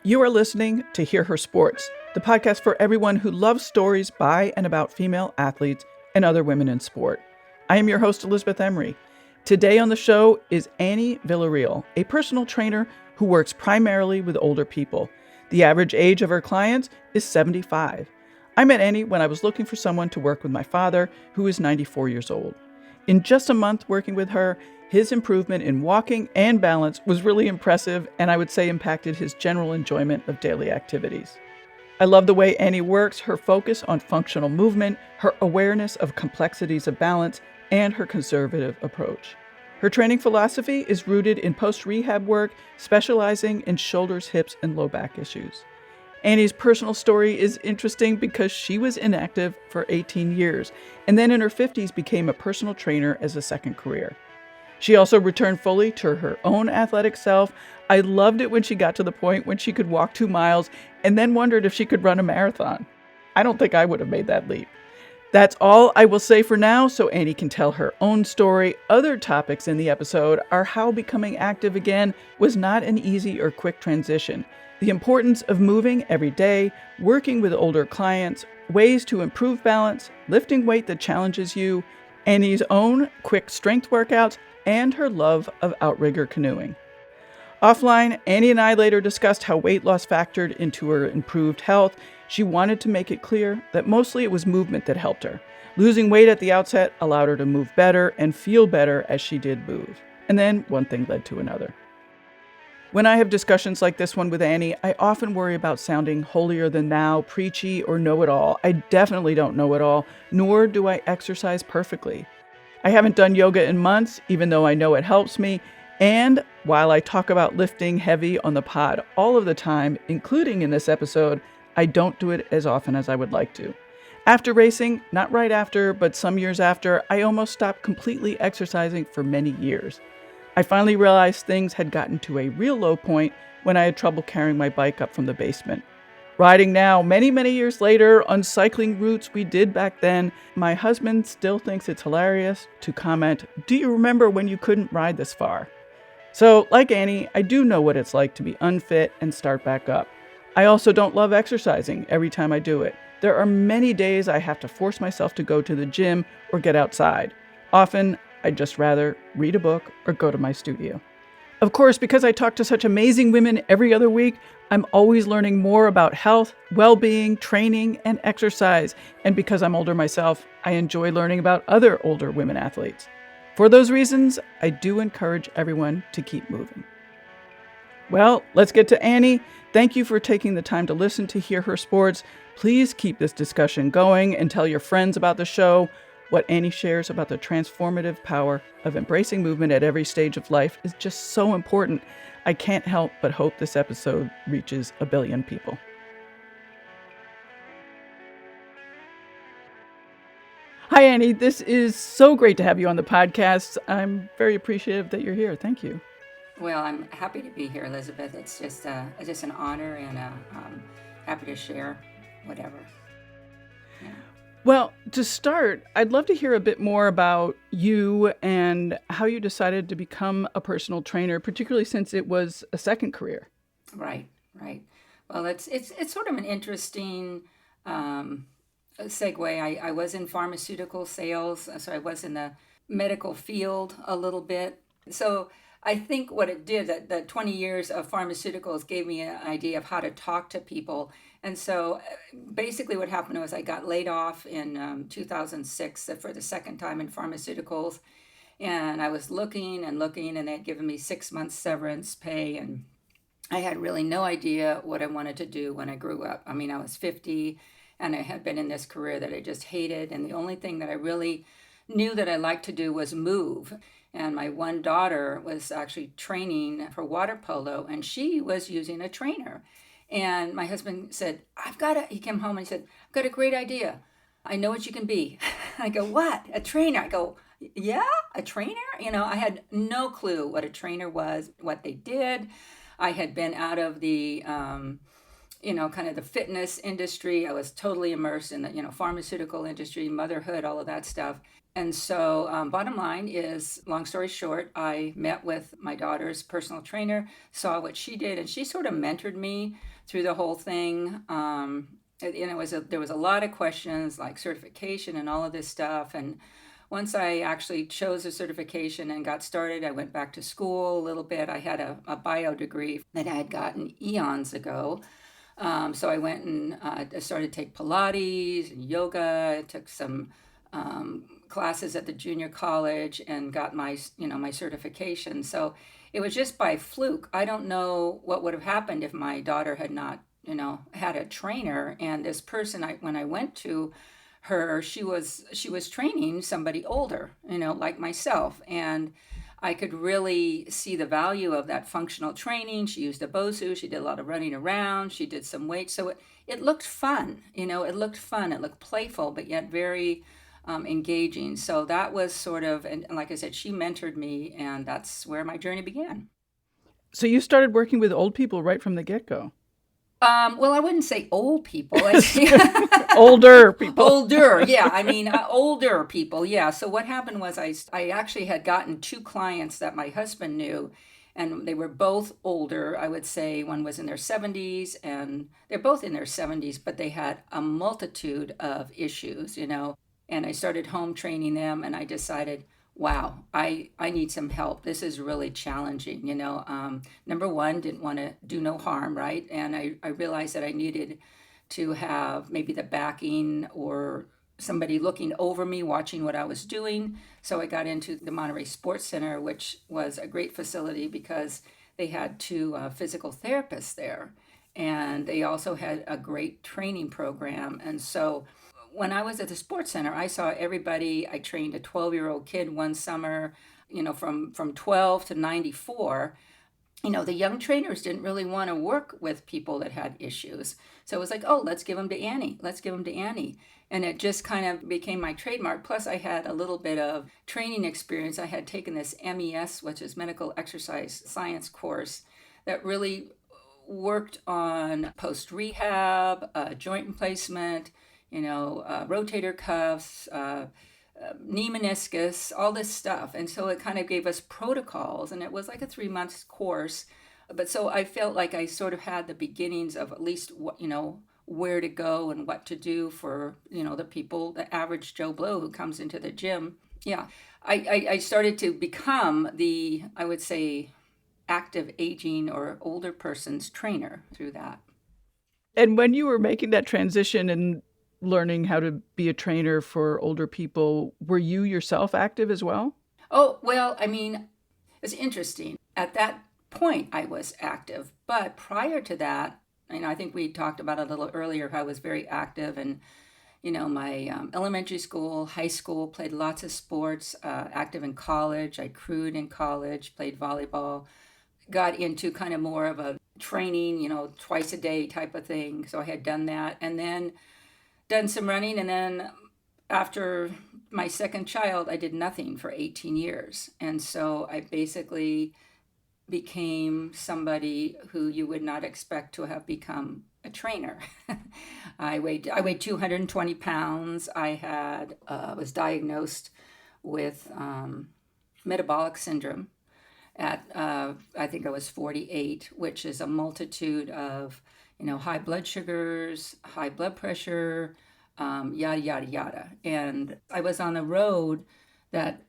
You are listening to Hear Her Sports, the podcast for everyone who loves stories by and about female athletes and other women in sport. I am your host, Elizabeth Emery. Today on the show is Annie Villareal, a personal trainer who works primarily with older people. The average age of her clients is 75. I met Annie when I was looking for someone to work with my father, who is 94 years old. In just a month working with her, his improvement in walking and balance was really impressive, and I would say impacted his general enjoyment of daily activities. I love the way Annie works, her focus on functional movement, her awareness of complexities of balance, and her conservative approach. Her training philosophy is rooted in post-rehab work, specializing in shoulders, hips, and low back issues. Annie's personal story is interesting because she was inactive for 18 years, and then in her 50s became a personal trainer as a second career. She also returned fully to her own athletic self. I loved it when she got to the point when she could walk 2 miles and then wondered if she could run a marathon. I don't think I would have made that leap. That's all I will say for now, so Annie can tell her own story. Other topics in the episode are how becoming active again was not an easy or quick transition, the importance of moving every day, working with older clients, ways to improve balance, lifting weight that challenges you, Annie's own quick strength workouts, and her love of outrigger canoeing. Offline, Annie and I later discussed how weight loss factored into her improved health. She wanted to make it clear that mostly it was movement that helped her. Losing weight at the outset allowed her to move better and feel better as she did move. And then one thing led to another. When I have discussions like this one with Annie, I often worry about sounding holier than thou, preachy, or know-it-all. I definitely don't know it all, nor do I exercise perfectly. I haven't done yoga in months, even though I know it helps me. And while I talk about lifting heavy on the pod all of the time, including in this episode, I don't do it as often as I would like to. After racing, not right after, but some years after, I almost stopped completely exercising for many years. I finally realized things had gotten to a real low point when I had trouble carrying my bike up from the basement. Riding now, many, many years later, on cycling routes we did back then, my husband still thinks it's hilarious to comment, "Do you remember when you couldn't ride this far?" So, like Annie, I do know what it's like to be unfit and start back up. I also don't love exercising every time I do it. There are many days I have to force myself to go to the gym or get outside. Often, I'd just rather read a book or go to my studio. Of course, because I talk to such amazing women every other week, I'm always learning more about health, well-being, training, and exercise. And because I'm older myself, I enjoy learning about other older women athletes. For those reasons, I do encourage everyone to keep moving. Well, let's get to Annie. Thank you for taking the time to listen to Hear Her Sports. Please keep this discussion going and tell your friends about the show. What Annie shares about the transformative power of embracing movement at every stage of life is just so important. I can't help but hope this episode reaches 1 billion people. Hi, Annie. This is so great to have you on the podcast. I'm very appreciative that you're here. Thank you. Well, I'm happy to be here, Elizabeth. It's just an honor, and happy to share whatever. Yeah. Well, to start, I'd love to hear a bit more about you and how you decided to become a personal trainer, particularly since it was a second career. Right. Well, it's sort of an interesting segue. I was in pharmaceutical sales, so I was in the medical field a little bit. So I think what it did, that 20 years of pharmaceuticals gave me an idea of how to talk to people. And so basically what happened was I got laid off in 2006 for the second time in pharmaceuticals. And I was looking, and they had given me 6 months severance pay. And I had really no idea what I wanted to do when I grew up. I mean, I was 50 and I had been in this career that I just hated. And the only thing that I really knew that I liked to do was move. And my one daughter was actually training for water polo, and she was using a trainer. And my husband said, he came home and he said, "I've got a great idea. I know what you can be." I go, "What? A trainer?" I go, "Yeah, a trainer?" I had no clue what a trainer was, what they did. I had been out of the, kind of the fitness industry. I was totally immersed in the, pharmaceutical industry, motherhood, all of that stuff. And so bottom line is, long story short, I met with my daughter's personal trainer, saw what she did, and she sort of mentored me through the whole thing. There was a lot of questions like certification and all of this stuff. And once I actually chose a certification and got started, I went back to school a little bit. I had a bio degree that I had gotten eons ago. So I went and started to take Pilates and yoga. I took some classes at the junior college and got my certification. So it was just by fluke. I don't know what would have happened if my daughter had not, had a trainer. And this person, when I went to her, she was training somebody older, like myself, and I could really see the value of that functional training. She used a BOSU. She did a lot of running around. She did some weights. So it looked fun. It looked fun. It looked playful, but yet very engaging. So that was sort of, and like I said, she mentored me, and that's where my journey began. So you started working with old people right from the get-go. Well, I wouldn't say old people. Older people. Older, yeah. I mean, older people, yeah. So what happened was I actually had gotten two clients that my husband knew, and they were both older. I would say one was in their 70s, and they're both in their 70s, but they had a multitude of issues, And I started home training them, and I decided, wow, I need some help. This is really challenging, Number one, didn't want to do no harm, right? And I realized that I needed to have maybe the backing or somebody looking over me, watching what I was doing. So I got into the Monterey Sports Center, which was a great facility because they had two physical therapists there. And they also had a great training program. And so when I was at the sports center, I saw everybody. I trained a 12-year-old kid one summer, from 12 to 94. The young trainers didn't really want to work with people that had issues. So it was like, oh, let's give them to Annie. Let's give them to Annie. And it just kind of became my trademark. Plus, I had a little bit of training experience. I had taken this MES, which is Medical Exercise Science course, that really worked on post-rehab, joint replacement, rotator cuffs, knee meniscus, all this stuff. And so it kind of gave us protocols, and it was like a 3-month course. But so I felt like I sort of had the beginnings of at least what, where to go and what to do for, the people, the average Joe Blow who comes into the gym. Yeah. I started to become the, I would say, active aging or older person's trainer through that. And when you were making that transition and learning how to be a trainer for older people, were you yourself active as well? Oh, well, I mean, it's interesting. At that point, I was active. But prior to that, I think we talked about a little earlier how I was very active. And, my elementary school, high school, played lots of sports, active in college. I crewed in college, played volleyball, got into kind of more of a training, twice a day type of thing. So I had done that. And then done some running, and then after my second child, I did nothing for 18 years. And so I basically became somebody who you would not expect to have become a trainer. I weighed 220 pounds. I was diagnosed with metabolic syndrome at I think I was 48, which is a multitude of high blood sugars, high blood pressure, yada, yada, yada. And I was on the road that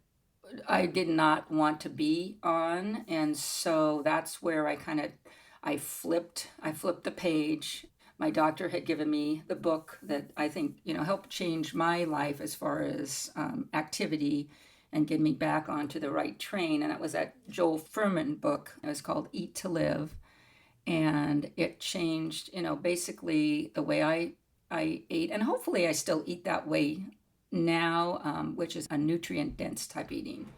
I did not want to be on. And so that's where I flipped the page. My doctor had given me the book that I think, helped change my life as far as activity and get me back onto the right train. And it was that Joel Fuhrman book. It was called Eat to Live. And it changed, basically the way I ate. And hopefully I still eat that way now, which is a nutrient-dense type eating.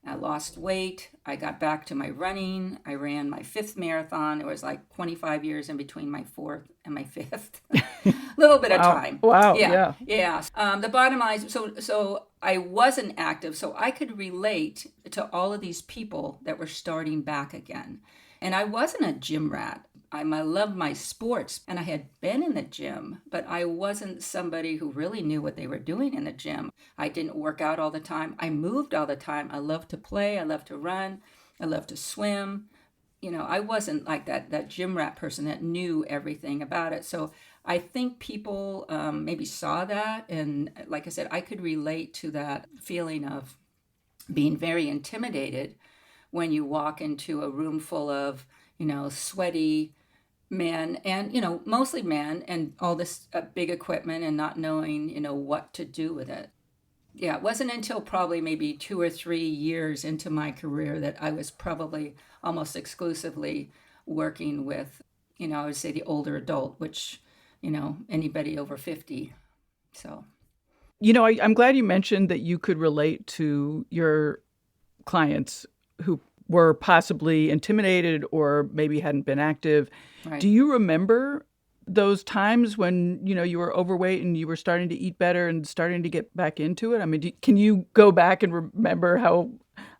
I lost weight. I got back to my running. I ran my 5th marathon. It was like 25 years in between my 4th and my 5th. Little bit of time. Wow. Yeah. The bottom line, so I wasn't active, so I could relate to all of these people that were starting back again. And I wasn't a gym rat. I loved my sports, and I had been in the gym, but I wasn't somebody who really knew what they were doing in the gym. I didn't work out all the time. I moved all the time. I loved to play. I loved to run. I loved to swim. I wasn't like that gym rat person that knew everything about it. So I think people maybe saw that, and like I said, I could relate to that feeling of being very intimidated when you walk into a room full of sweaty men, and mostly men, and all this big equipment, and not knowing what to do with it. Yeah, it wasn't until probably maybe 2 or 3 years into my career that I was probably almost exclusively working with, I would say the older adult, which, anybody over 50. So, I'm glad you mentioned that you could relate to your clients who were possibly intimidated or maybe hadn't been active. Do right. you remember those times when you were overweight and you were starting to eat better and starting to get back into it? I mean, can you go back and remember how?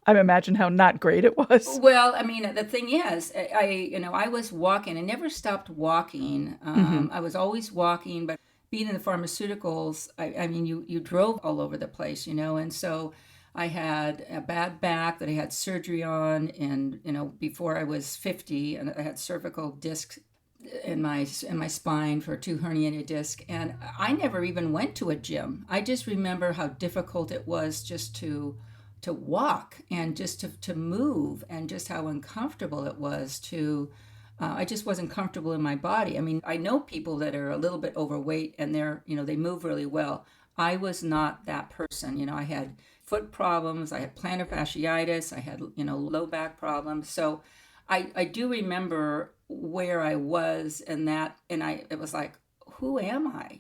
I imagine how not great it was. Well, I mean, the thing is, I was walking. I never stopped walking. Hmm. I was always walking, but being in the pharmaceuticals, I mean, you drove all over the place, and so I had a bad back that I had surgery on, and before I was 50, and I had cervical disc in my spine for two herniated disc, and I never even went to a gym. I just remember how difficult it was just to walk, and just to move, and just how uncomfortable it was to I just wasn't comfortable in my body. I mean, I know people that are a little bit overweight, and they move really well. I was not that person. I had foot problems, I had plantar fasciitis, I had low back problems. So I do remember where I was, and it was like, who am I?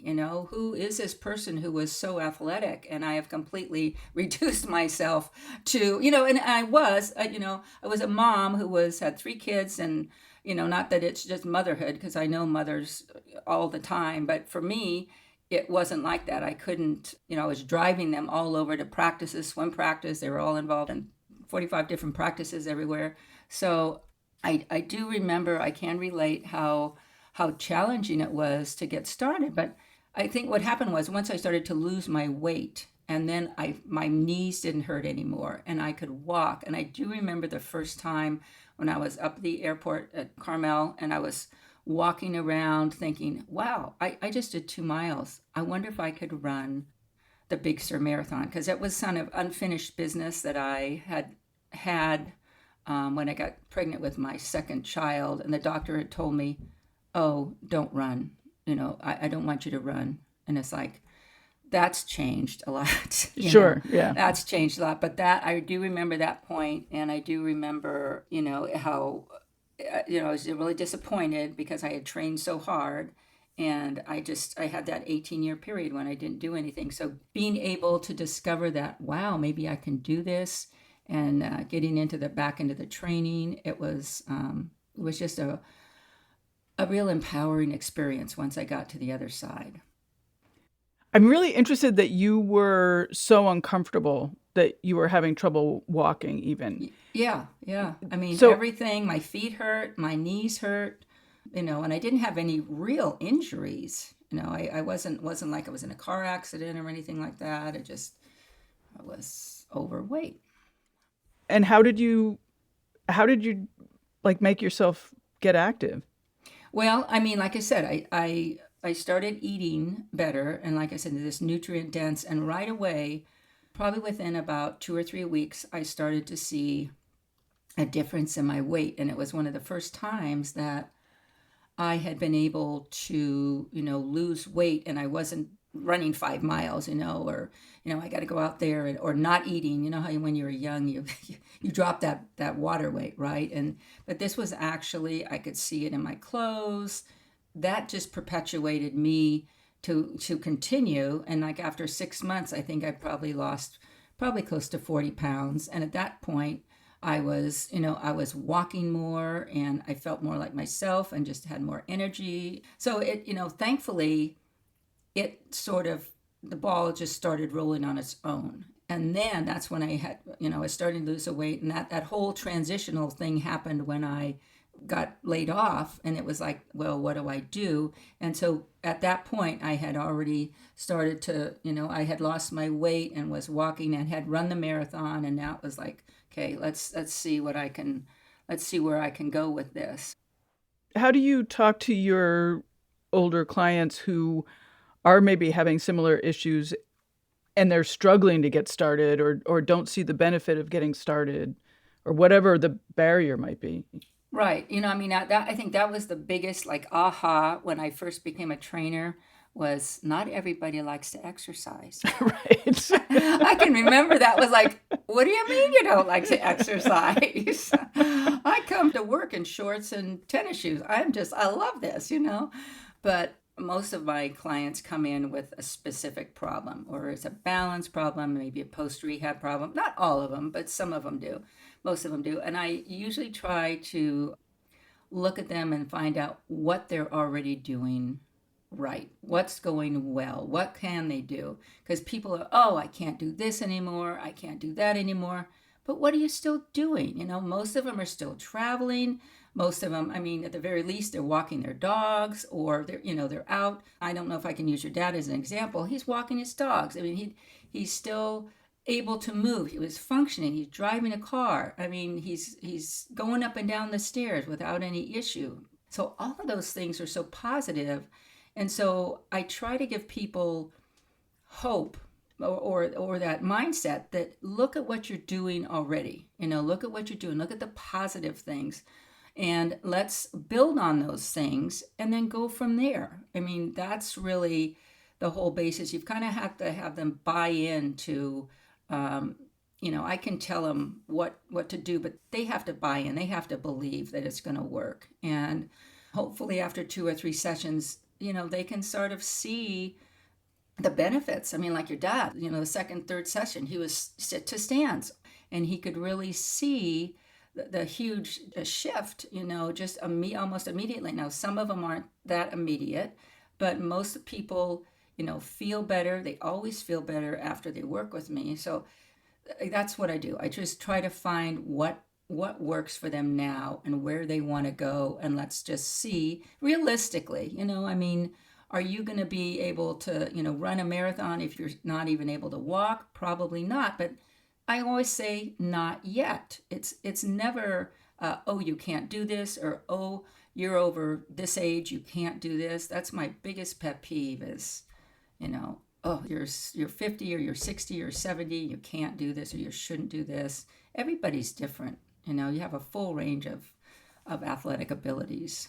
Who is this person who was so athletic? And I have completely reduced myself to, and I was a mom who had 3 kids, and, not that it's just motherhood, because I know mothers all the time, but for me, it wasn't like that. I couldn't, I was driving them all over to practices, swim practice. They were all involved in 45 different practices everywhere. So I do remember, I can relate how challenging it was to get started. But I think what happened was, once I started to lose my weight, and then my knees didn't hurt anymore, and I could walk. And I do remember the first time when I was up at the airport at Carmel, and I was walking around thinking, wow, I just did 2 miles. I wonder if I could run the Big Sur Marathon, because that was kind of unfinished business that I had when I got pregnant with my second child. And the doctor had told me, oh, don't run. I don't want you to run. And it's like, that's changed a lot. Sure. Yeah. That's changed a lot. But that, I do remember that point, and I do remember, how, I was really disappointed because I had trained so hard. And I had that 18-year period when I didn't do anything. So being able to discover that, wow, maybe I can do this, and getting back into the training, it was just a real empowering experience once I got to the other side. I'm really interested that you were so uncomfortable that you were having trouble walking even. Yeah. I mean, So, everything, my feet hurt, my knees hurt, and I didn't have any real injuries. I wasn't like I was in a car accident or anything like that. I was overweight. and how did you like make yourself get active? Well, I mean, like I said, I started eating better, and like I said, this nutrient dense, and right away, probably within about 2 or 3 weeks, I started to see a difference in my weight, and it was one of the first times that I had been able to, lose weight, and I wasn't running 5 miles, or, I got to go out there, or not eating. You know how when you're young, you drop that water weight, right? But this was actually, I could see it in my clothes. That just perpetuated me to continue. And like after 6 months, I think I probably lost probably close to 40 pounds. And at that point, I was walking more, and I felt more like myself, and just had more energy. So thankfully, it sort of, the ball just started rolling on its own. And then that's when I was starting to lose the weight. And that whole transitional thing happened when I got laid off, and it was like, well, what do I do? And so at that point, I had already started to, I had lost my weight and was walking, and had run the marathon. And now it was like, okay, let's see what I can let's see where I can go with this. How do you talk to your older clients who are maybe having similar issues and they're struggling to get started or don't see the benefit of getting started or whatever the barrier might be? Right. I mean, I think that was the biggest like aha when I first became a trainer was not everybody likes to exercise. Right. I can remember that was like, what do you mean you don't like to exercise? I come to work in shorts and tennis shoes. I love this. But most of my clients come in with a specific problem, or it's a balance problem, maybe a post rehab problem. Not all of them, but some of them do. Most of them do. And I usually try to look at them and find out what they're already doing right, what's going well, what can they do, because people are, oh, I can't do this anymore, I can't do that anymore. But what are you still doing? Most of them are still traveling. Most of them, I mean, at the very least, they're walking their dogs, or they're out. I don't know if I can use your dad as an example. He's walking his dogs. I mean, he's still able to move. He was functioning. He's driving a car. I mean, he's going up and down the stairs without any issue. So all of those things are so positive. And so I try to give people hope, or that mindset that look at what you're doing already. Look at what you're doing. Look at the positive things. And let's build on those things and then go from there. I mean, that's really the whole basis. You kind of have to have them buy into, I can tell them what to do, but they have to buy in. They have to believe that it's going to work. And hopefully after 2 or 3 sessions, they can sort of see the benefits. I mean, like your dad, the second, third session, he was sit to stands and he could really see the huge shift, just almost immediately. Now, some of them aren't that immediate, but most people, feel better. They always feel better after they work with me. So that's what I do. I just try to find what works for them now and where they want to go, and let's just see realistically. I mean, are you going to be able to run a marathon if you're not even able to walk? Probably not. But I always say not yet. It's never oh, you can't do this, or oh, you're over this age, you can't do this. That's my biggest pet peeve is, oh, you're 50 or you're 60 or 70, you can't do this, or you shouldn't do this. Everybody's different. You have a full range of athletic abilities.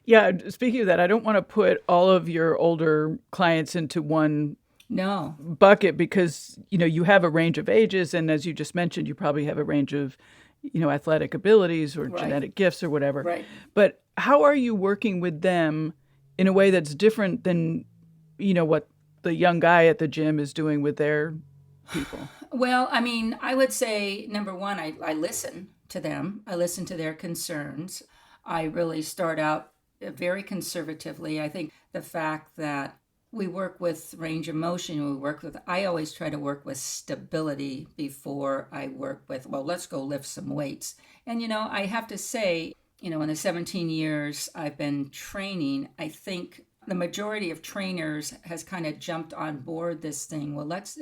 Yeah, speaking of that, I don't want to put all of your older clients into one No. bucket because, you have a range of ages. And as you just mentioned, you probably have a range of, athletic abilities or Right. genetic gifts or whatever. Right. But how are you working with them in a way that's different than, what the young guy at the gym is doing with their people? Well, I mean, I would say number one, I listen to them. I listen to their concerns. I really start out very conservatively. I think the fact that we work with range of motion, I always try to work with stability before I work with, well, let's go lift some weights. And, I have to say, in the 17 years I've been training, I think the majority of trainers has kind of jumped on board this thing. Well, let's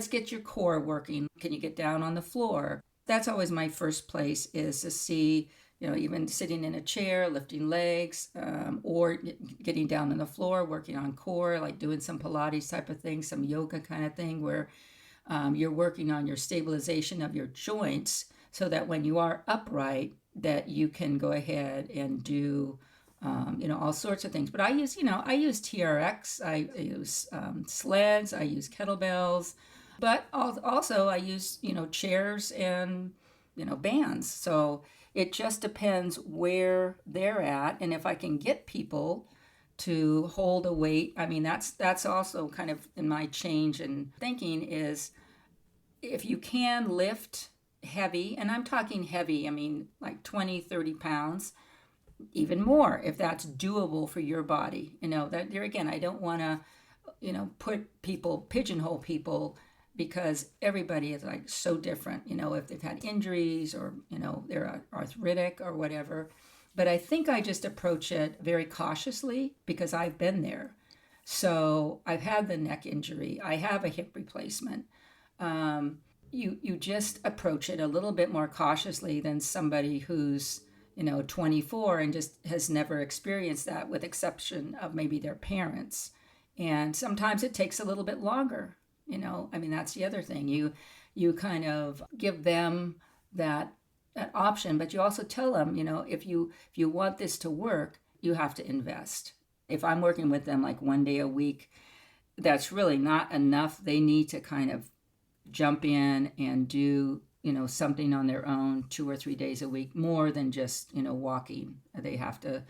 get your core working. Can you get down on the floor? That's always my first place, is to see, even sitting in a chair, lifting legs, or getting down on the floor, working on core, like doing some Pilates type of thing, some yoga kind of thing, where you're working on your stabilization of your joints so that when you are upright, that you can go ahead and do all sorts of things. But I use TRX, I use sleds, I use kettlebells, but also I use, chairs and, bands. So it just depends where they're at. And if I can get people to hold a weight, I mean, that's also kind of in my change in thinking is if you can lift heavy, and I'm talking heavy, I mean, like 20, 30 pounds, even more if that's doable for your body. That there again, I don't want to, pigeonhole people, because everybody is like so different, if they've had injuries or, they're arthritic or whatever. But I think I just approach it very cautiously because I've been there. So I've had the neck injury. I have a hip replacement. you just approach it a little bit more cautiously than somebody who's 24 and just has never experienced that, with exception of maybe their parents. And sometimes it takes a little bit longer. I mean, that's the other thing. You kind of give them that option, but you also tell them, if you want this to work, you have to invest. If I'm working with them like one day a week, that's really not enough. They need to kind of jump in and do something on their own 2 or 3 days a week, more than just walking. They have to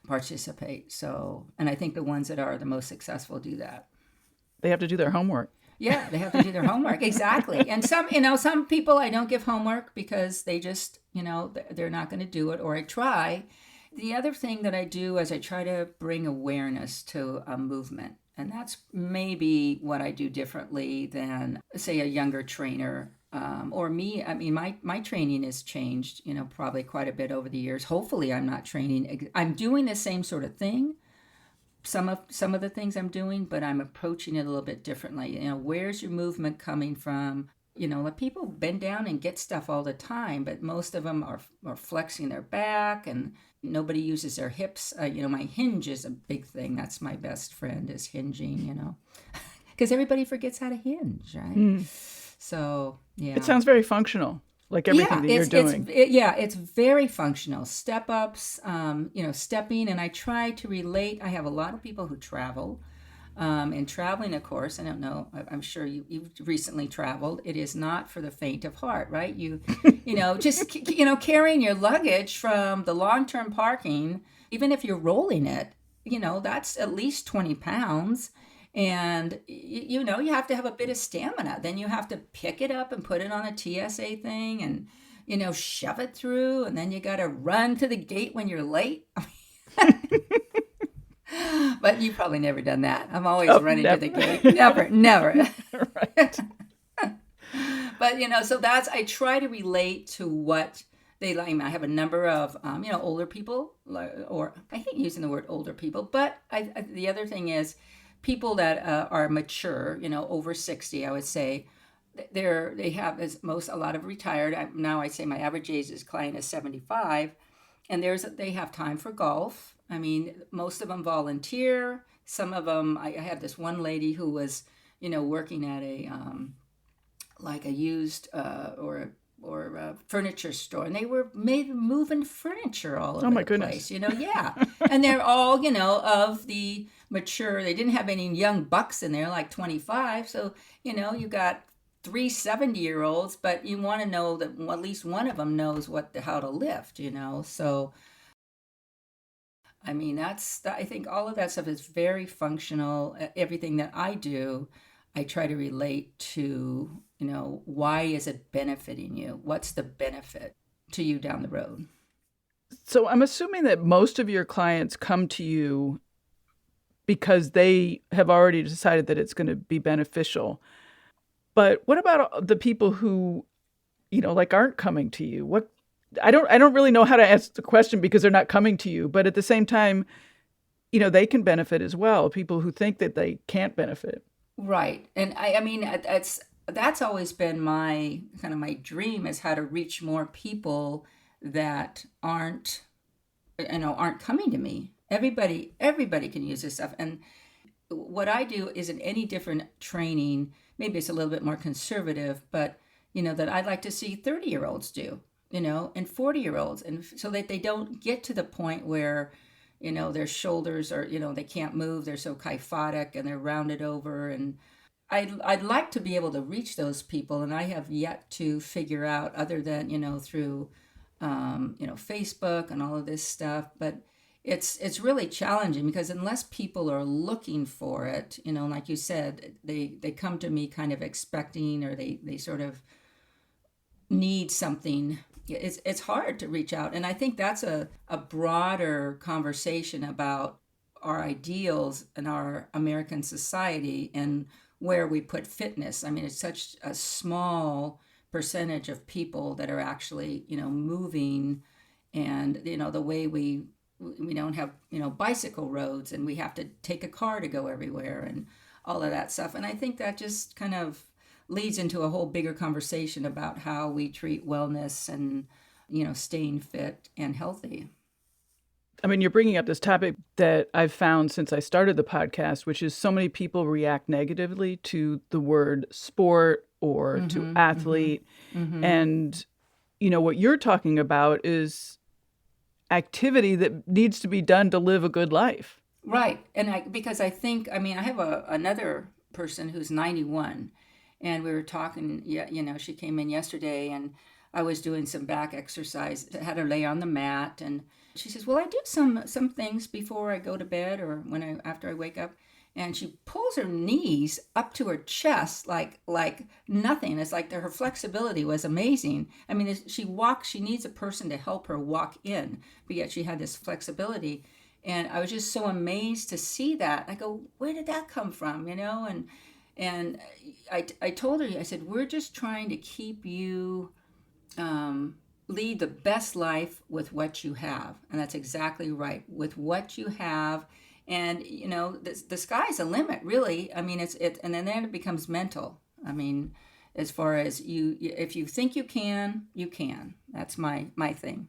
participate. So, and I think the ones that are the most successful do that. They have to do their homework. Yeah, they have to do their homework. Exactly. And some people I don't give homework because they just, they're not going to do it, or I try. The other thing that I do is I try to bring awareness to a movement. And that's maybe what I do differently than, say, a younger trainer or me. I mean, my training has changed, probably quite a bit over the years. Hopefully I'm not training. I'm doing the same sort of thing. Some of the things I'm doing, but I'm approaching it a little bit differently. Where's your movement coming from? Let people bend down and get stuff all the time, but most of them are flexing their back, and nobody uses their hips. My hinge is a big thing. That's my best friend, is hinging, because everybody forgets how to hinge, right? So, yeah. It sounds very functional, like everything that you're doing. It's very functional. Step ups, stepping, and I try to relate. I have a lot of people who travel. And traveling, of course, I don't know, I'm sure you've recently traveled. It is not for the faint of heart, right? Just, carrying your luggage from the long-term parking, even if you're rolling it, that's at least 20 pounds. And, you have to have a bit of stamina. Then you have to pick it up and put it on a TSA thing and, shove it through. And then you got to run to the gate when you're late. But you've probably never done that. I'm always running to the gate. Never. Right. But, so I try to relate to what they like. I have a number of, older people, or I hate using the word older people, but the other thing is people that are mature, over 60, I would say. They have a lot of retired. Now I say my average age is client is 75, and they have time for golf. I mean, most of them volunteer. Some of them, I had this one lady who was, working at a used or a furniture store, and they were moving furniture all over the place. Yeah, and they're all, of the mature. They didn't have any young bucks in there, like 25. So, you got 3 70-year-olds, but you want to know that at least one of them knows how to lift. So. I mean, I think all of that stuff is very functional. Everything that I do, I try to relate to, why is it benefiting you? What's the benefit to you down the road? So I'm assuming that most of your clients come to you because they have already decided that it's going to be beneficial. But what about the people who, aren't coming to you? I don't really know how to answer the question because they're not coming to you, but at the same time, they can benefit as well. People who think that they can't benefit. Right. And I mean, that's always been my dream, is how to reach more people that aren't coming to me. Everybody can use this stuff. And what I do isn't any different training. Maybe it's a little bit more conservative, but that I'd like to see 30-year-olds do. And 40-year-olds, and so that they don't get to the point where, their shoulders are, they can't move, they're so kyphotic and they're rounded over. And I'd like to be able to reach those people, and I have yet to figure out, other than, through, Facebook and all of this stuff. But it's really challenging, because unless people are looking for it, like you said, they come to me kind of expecting, or they sort of need something. It's hard to reach out. And I think that's a broader conversation about our ideals in our American society and where we put fitness. I mean, it's such a small percentage of people that are actually, moving, and, the way we don't have, bicycle roads, and we have to take a car to go everywhere and all of that stuff. And I think that just kind of leads into a whole bigger conversation about how we treat wellness and, staying fit and healthy. I mean, you're bringing up this topic that I've found since I started the podcast, which is so many people react negatively to the word sport or to athlete. And, what you're talking about is activity that needs to be done to live a good life. Right. And because I think, I have another person who's 91, and we were talking, she came in yesterday, and I was doing some back exercise. I had her lay on the mat, and she says, well, I do some things before I go to bed or after I wake up. And she pulls her knees up to her chest like nothing. It's like her flexibility was amazing. I mean, she needs a person to help her walk in, but yet she had this flexibility. And I was just so amazed to see that. I go, where did that come from? And I told her, I said, we're just trying to keep you lead the best life with what you have. And that's exactly right. With what you have. And, the sky's the limit, really. I mean, and then it becomes mental. I mean, as far as if you think you can, you can. That's my thing.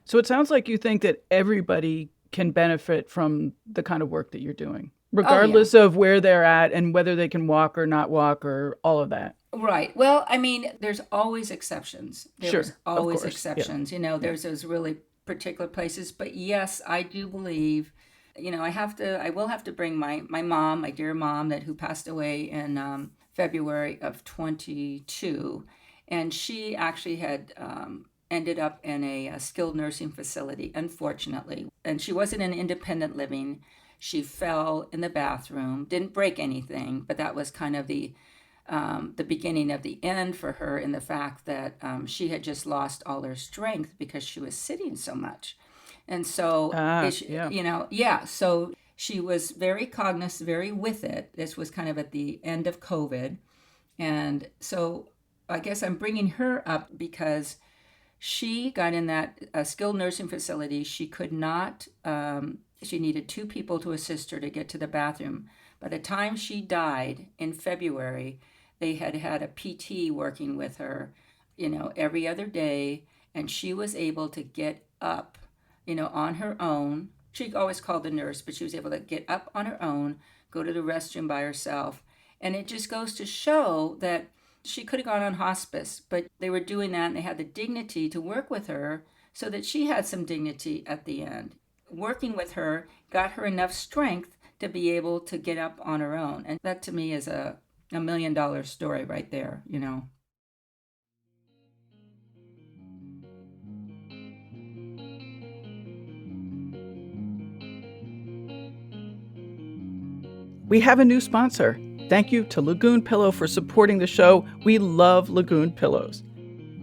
So it sounds like you think that everybody can benefit from the kind of work that you're doing, regardless of where they're at and whether they can walk or not walk or all of that. Right. Well, I mean, there's always exceptions. There's always exceptions. Yeah. There's those really particular places. But yes, I do believe, I will have to bring my mom, my dear mom, who passed away in February of 22. And she actually had ended up in a skilled nursing facility, unfortunately. And she wasn't in independent living. She fell in the bathroom, didn't break anything, but that was kind of the beginning of the end for her, in the fact that she had just lost all her strength because she was sitting so much. And so, so she was very cognizant, very with it. This was kind of at the end of COVID. And so I guess I'm bringing her up because she got in that skilled nursing facility. She could not, she needed 2 people to assist her to get to the bathroom. By the time she died in February, they had a PT working with her, every other day. And she was able to get up, on her own. She always called the nurse, but she was able to get up on her own, go to the restroom by herself. And it just goes to show that she could have gone on hospice, but they were doing that, and they had the dignity to work with her so that she had some dignity at the end. Working with her got her enough strength to be able to get up on her own. And that to me is a $1 million story right there, We have a new sponsor. Thank you to Lagoon Pillow for supporting the show. We love Lagoon pillows.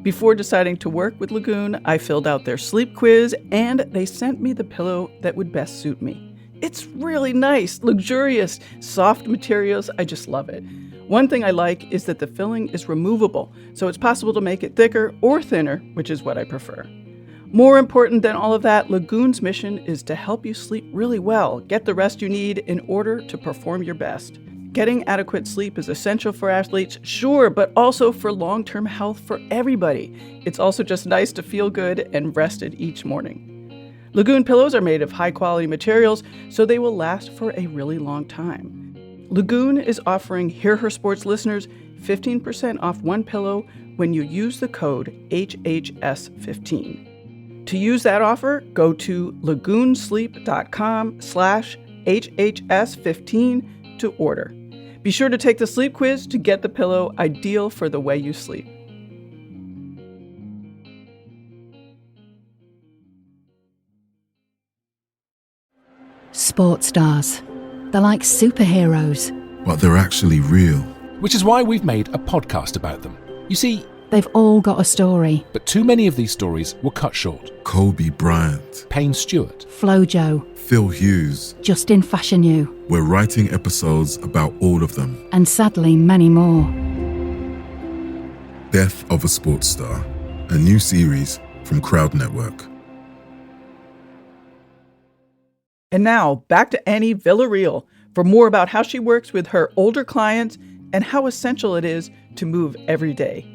Before deciding to work with Lagoon, I filled out their sleep quiz, and they sent me the pillow that would best suit me. It's really nice, luxurious, soft materials. I just love it. One thing I like is that the filling is removable, so it's possible to make it thicker or thinner, which is what I prefer. More important than all of that, Lagoon's mission is to help you sleep really well, get the rest you need in order to perform your best. Getting adequate sleep is essential for athletes, sure, but also for long-term health for everybody. It's also just nice to feel good and rested each morning. Lagoon pillows are made of high-quality materials, so they will last for a really long time. Lagoon is offering Hear Her Sports listeners 15% off one pillow when you use the code HHS15. To use that offer, go to lagoonsleep.com/HHS15 to order. Be sure to take the sleep quiz to get the pillow ideal for the way you sleep. Sports stars. They're like superheroes. But they're actually real. Which is why we've made a podcast about them. You see, they've all got a story. But too many of these stories were cut short. Kobe Bryant, Payne Stewart, Flojo, Phil Hughes, Justin Fashanu. We're writing episodes about all of them. And sadly, many more. Death of a Sports Star, a new series from Crowd Network. And now, back to Annie Villareal for more about how she works with her older clients and how essential it is to move every day.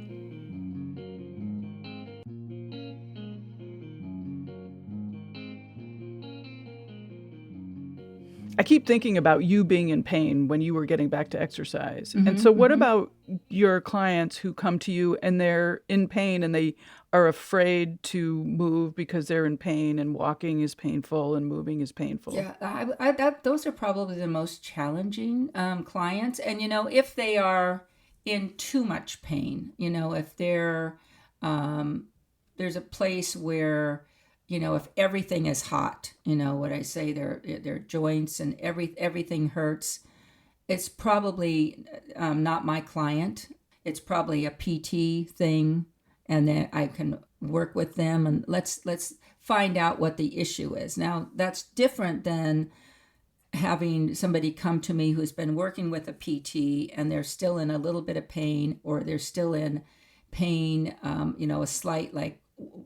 I keep thinking about you being in pain when you were getting back to exercise. And so what about your clients who come to you and they're in pain and they are afraid to move because they're in pain, and walking is painful and moving is painful? Yeah, those are probably the most challenging clients. And, if they are in too much pain, if there's a place where, if everything is hot, what I say, their joints and everything hurts, it's probably not my client. It's probably a PT thing, and then I can work with them and let's find out what the issue is. Now, that's different than having somebody come to me who's been working with a PT and they're still in a little bit of pain, or they're still in pain, a slight, like,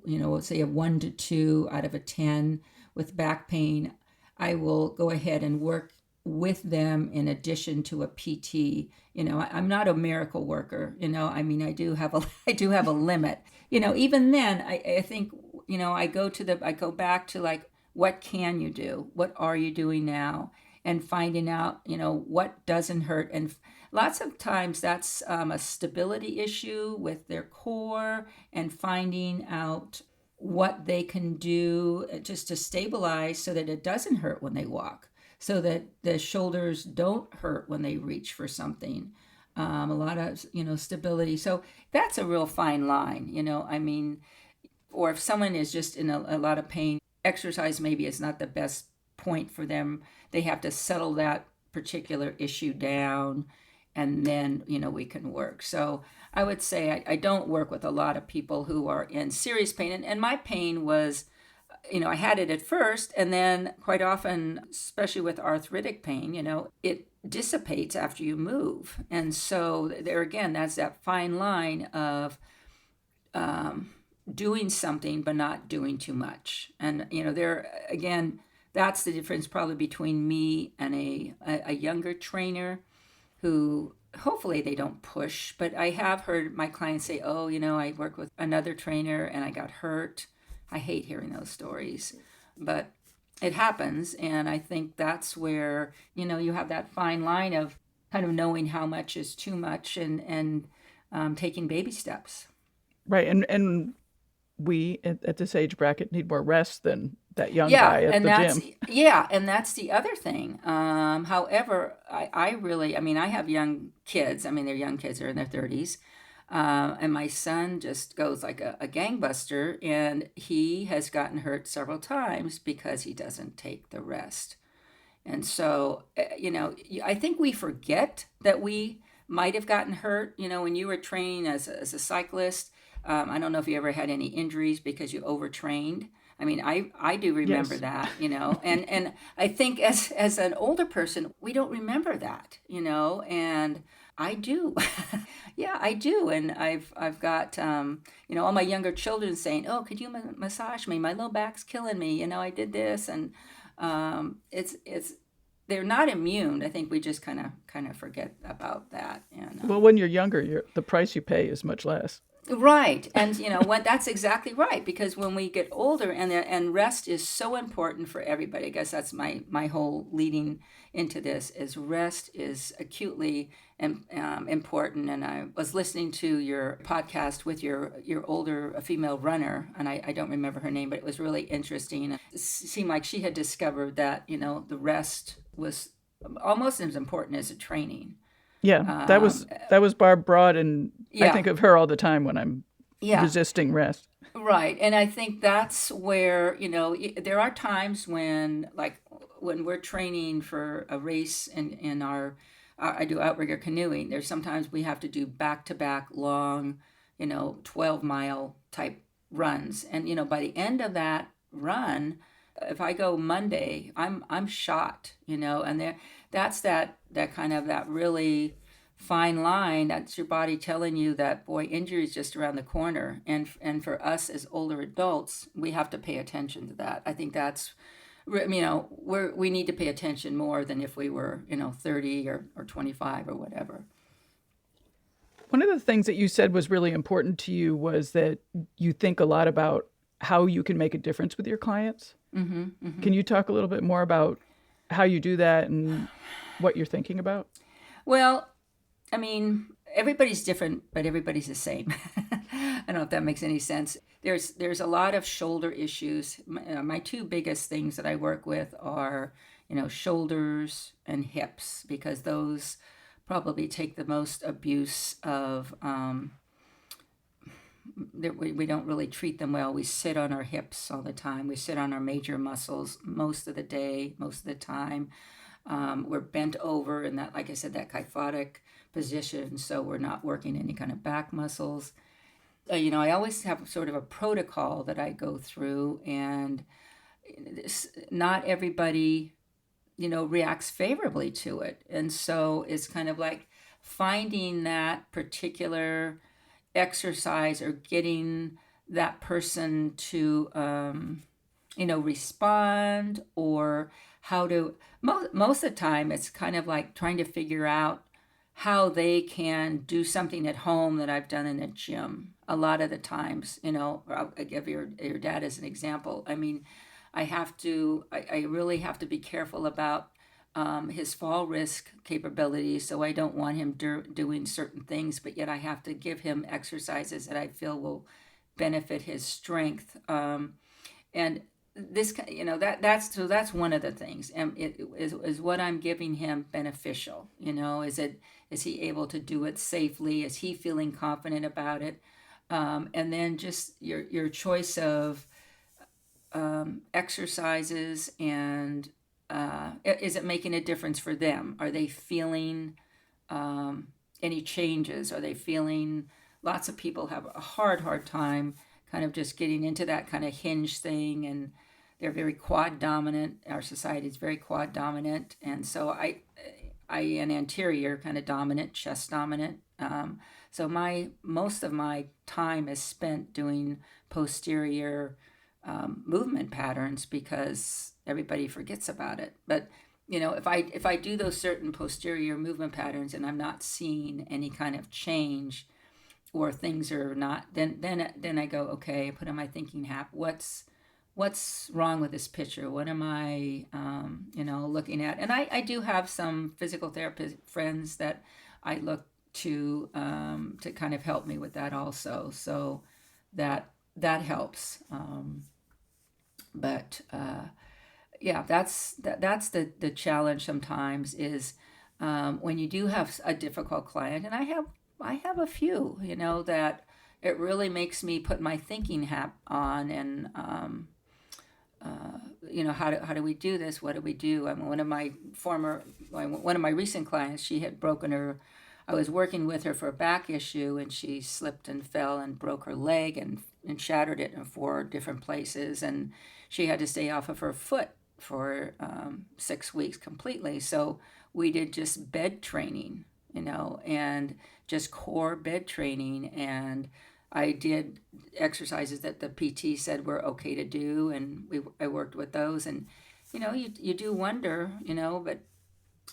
let's say a 1 to 2 out of a 10 with back pain. I will go ahead and work with them in addition to a PT. I'm not a miracle worker. I do have a limit. Even then, I think, I go back to, like, what can you do? What are you doing now? And finding out, what doesn't hurt. And lots of times that's a stability issue with their core, and finding out what they can do just to stabilize so that it doesn't hurt when they walk, so that the shoulders don't hurt when they reach for something. A lot of, stability. So that's a real fine line, or if someone is just in a lot of pain, exercise maybe is not the best point for them. They have to settle that particular issue down, and then, we can work. So I would say I don't work with a lot of people who are in serious pain. And my pain was, I had it at first, and then quite often, especially with arthritic pain, it dissipates after you move. And so there again, that's that fine line of doing something but not doing too much. And, there again, that's the difference probably between me and a younger trainer who hopefully they don't push. But I have heard my clients say, oh, I work with another trainer and I got hurt. I hate hearing those stories, but it happens. And I think that's where, you have that fine line of kind of knowing how much is too much, and taking baby steps. Right. And we at this age bracket need more rest than that young guy at the gym. Yeah, and that's the other thing. However, I really, I have young kids. They're young kids, they're in their 30s. And my son just goes like a gangbuster, and he has gotten hurt several times because he doesn't take the rest. And so, I think we forget that we might have gotten hurt. When you were training as a cyclist, I don't know if you ever had any injuries because you overtrained. I do remember Yes. that, and I think as an older person, we don't remember that, and I do. Yeah, I do. And I've got, all my younger children saying, oh, could you massage me? My low back's killing me. I did this. And they're not immune. I think we just kind of forget about that. And Well, when you're younger, the price you pay is much less. right. And that's exactly right, because when we get older, and rest is so important for everybody. I guess that's my whole leading into this, is rest is acutely important. And I was listening to your podcast with your older female runner, and I don't remember her name, but it was really interesting. It seemed like she had discovered that the rest was almost as important as the training. Yeah, that was Barb Broad, and I Yeah. think of her all the time when I'm resisting rest. Right. And I think that's where, there are times when we're training for a race in our, I do outrigger canoeing, there's sometimes we have to do back-to-back long, 12-mile type runs. And, by the end of that run, if I go Monday, I'm shot, and that's that kind of that really fine line. That's your body telling you that, boy, injury is just around the corner. And for us as older adults, we have to pay attention to that. I think that's, we need to pay attention more than if we were, 30 or 25 or whatever. One of the things that you said was really important to you was that you think a lot about how you can make a difference with your clients. Can you talk a little bit more about how you do that and what you're thinking about? Well, I mean, everybody's different, but everybody's the same. I don't know if that makes any sense. There's a lot of shoulder issues. My two biggest things that I work with are, shoulders and hips, because those probably take the most abuse of. We don't really treat them well. We sit on our hips all the time. We sit on our major muscles most of the day, most of the time. We're bent over in that, like I said, that kyphotic position, so we're not working any kind of back muscles. I always have sort of a protocol that I go through, and not everybody, reacts favorably to it. And so it's kind of like finding that particular exercise or getting that person to, respond, or how to, most of the time, it's kind of like trying to figure out how they can do something at home that I've done in a gym. A lot of the times, I'll give your dad as an example. I mean, I really have to be careful about his fall risk capabilities, so I don't want him doing certain things, but yet I have to give him exercises that I feel will benefit his strength. And this, that's one of the things. And it is what I'm giving him beneficial. Is he able to do it safely? Is he feeling confident about it? And then just your choice of exercises, and is it making a difference for them? Are they feeling any changes? Are they feeling, lots of people have a hard time kind of just getting into that kind of hinge thing, and they're very quad dominant. Our society is very quad dominant, and so I am anterior kind of dominant, chest dominant. So most of my time is spent doing posterior movement patterns, because everybody forgets about it. But if I do those certain posterior movement patterns and I'm not seeing any kind of change, or things are not, then I go, okay, I put on my thinking hat. What's wrong with this picture? What am I looking at? And I do have some physical therapist friends that I look to kind of help me with that also. So that helps. Yeah, that's the challenge sometimes, is when you do have a difficult client, and I have a few, that it really makes me put my thinking hat on, and how do we do this? What do we do? I mean, one of my recent clients, she had broken her. I was working with her for a back issue, and she slipped and fell and broke her leg and shattered it in 4 different places, and she had to stay off of her foot for 6 weeks completely. So we did just bed training, and just core bed training, and I did exercises that the PT said were okay to do, and I worked with those, and you do wonder, but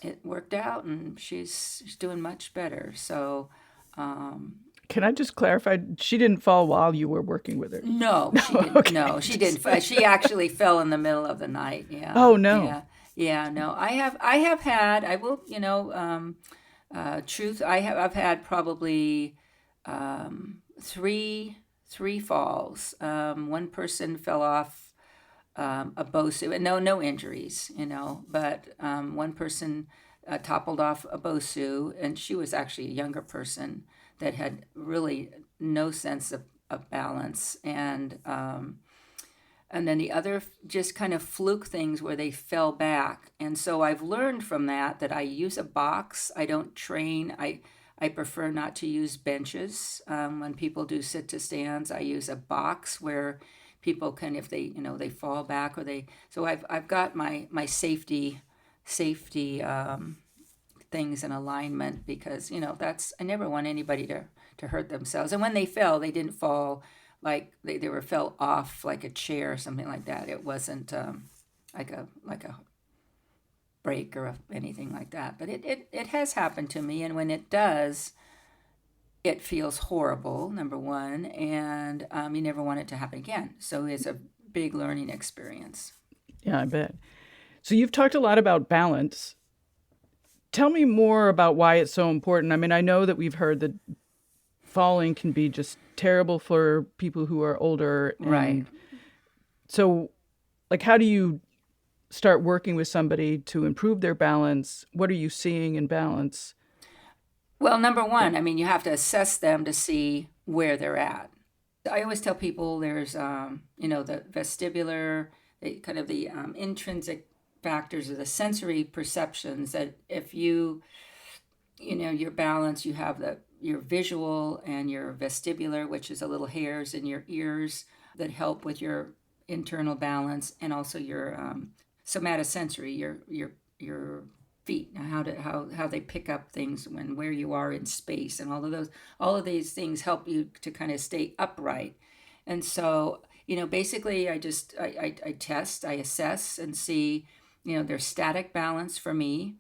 it worked out, and she's doing much better. So Can I just clarify? She didn't fall while you were working with her? no, she didn't. Okay. No, she didn't. She actually fell in the middle of the night. Yeah. Oh, no. Yeah. No, I have had. I will. Truth. I've had probably three falls. One person fell off a BOSU, and no injuries, but one person toppled off a BOSU, and she was actually a younger person that had really no sense of balance, and then the other just kind of fluke things where they fell back. And so I've learned from that I use a box. I don't train. I prefer not to use benches. When people do sit to stands, I use a box where people can, if they they fall back, or so I've got my safety things in alignment, because I never want anybody to hurt themselves. And when they fell, they didn't fall like they fell off like a chair or something like that. It wasn't like a break or anything like that. But it has happened to me, and when it does, it feels horrible, number one, and you never want it to happen again. So it's a big learning experience. Yeah, I bet. So you've talked a lot about balance. Tell me more about why it's so important. I mean, I know that we've heard that falling can be just terrible for people who are older. Right. And so, like, how do you start working with somebody to improve their balance? What are you seeing in balance? Well, number one, I mean, you have to assess them to see where they're at. I always tell people there's, the vestibular, the intrinsic factors or the sensory perceptions that if your balance, you have your visual and your vestibular, which is the little hairs in your ears that help with your internal balance, and also your somatosensory, your feet, how they pick up things where you are in space, and all of these things help you to kind of stay upright. And so basically I test, I assess and see their static balance for me.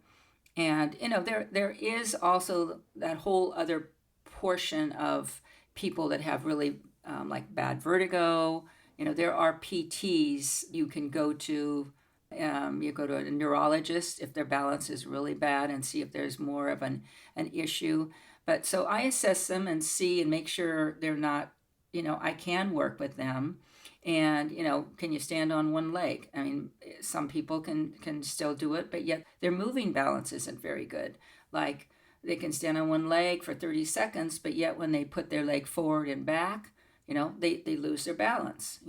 And there is also that whole other portion of people that have really like bad vertigo. There are PTs you can go to. You go to a neurologist if their balance is really bad and see if there's more of an issue. But so I assess them and see and make sure they're not, I can work with them. And, can you stand on one leg? I mean, some people can still do it, but yet their moving balance isn't very good. Like they can stand on one leg for 30 seconds, but yet when they put their leg forward and back, they lose their balance,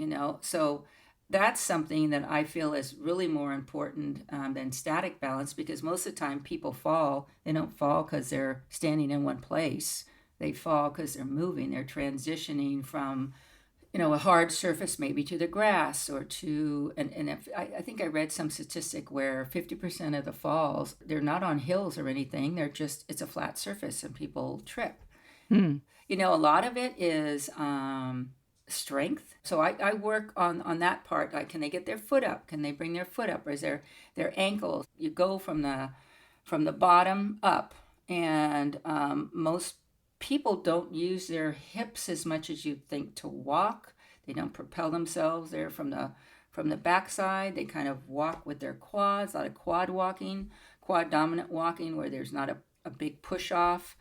So that's something that I feel is really more important than static balance, because most of the time people fall. They don't fall because they're standing in one place. They fall because they're moving. They're transitioning from, a hard surface maybe to the grass or to, I think I read some statistic where 50% of the falls, they're not on hills or anything. It's a flat surface and people trip. A lot of it is strength. So I work on that part. Like, can they get their foot up? Can they bring their foot up? Or is their ankle? You go from the bottom up, and most people don't use their hips as much as you'd think to walk. They don't propel themselves. They're from the backside. They kind of walk with their quads. A lot of quad walking, quad dominant walking, where there's not a big push off.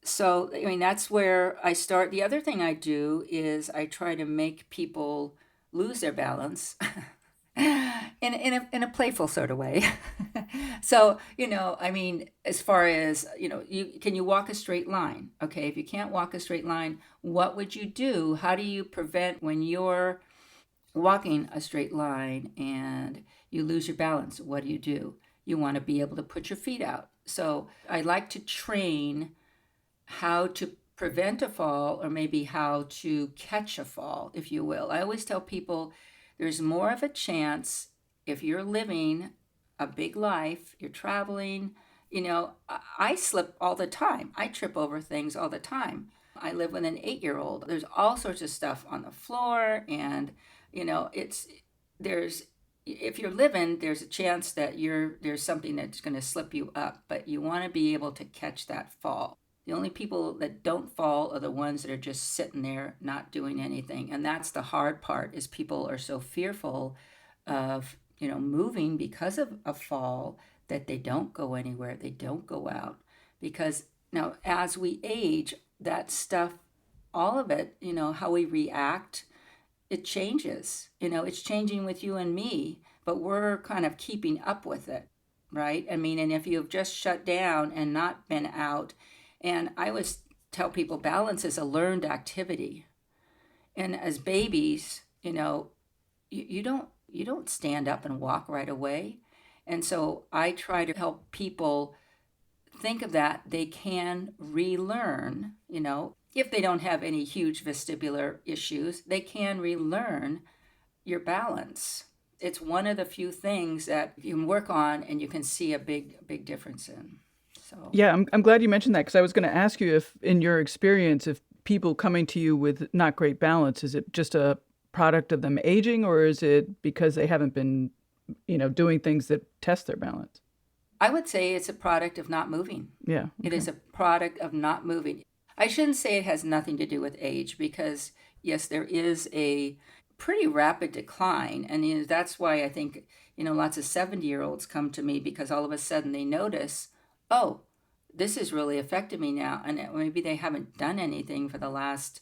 So, I mean, that's where I start. The other thing I do is I try to make people lose their balance in a playful sort of way. So, I mean, as far as, can you walk a straight line? Okay, if you can't walk a straight line, what would you do? How do you prevent when you're walking a straight line and you lose your balance? What do? You want to be able to put your feet out. So I like to train how to prevent a fall, or maybe how to catch a fall, if you will. I always tell people there's more of a chance if you're living a big life, you're traveling. I slip all the time. I trip over things all the time. I live with an 8-year-old. There's all sorts of stuff on the floor, and if you're living, there's a chance that there's something that's going to slip you up, but you want to be able to catch that fall. The only people that don't fall are the ones that are just sitting there not doing anything. And that's the hard part, is people are so fearful of, moving because of a fall that they don't go anywhere. They don't go out. Because now as we age, that stuff, all of it, how we react, it changes. It's changing with you and me, but we're kind of keeping up with it, right? I mean, and if you've just shut down and not been out, and I always tell people balance is a learned activity. And as babies, you don't stand up and walk right away. And so I try to help people think of that. They can relearn, if they don't have any huge vestibular issues, they can relearn your balance. It's one of the few things that you can work on and you can see a big difference in. So. Yeah, I'm glad you mentioned that, because I was going to ask you if, in your experience, if people coming to you with not great balance, is it just a product of them aging, or is it because they haven't been, doing things that test their balance? I would say it's a product of not moving. Yeah. Okay. It is a product of not moving. I shouldn't say it has nothing to do with age because, yes, there is a pretty rapid decline. And that's why I think, lots of 70-year-olds come to me because all of a sudden they notice, oh, this is really affecting me now. And maybe they haven't done anything for the last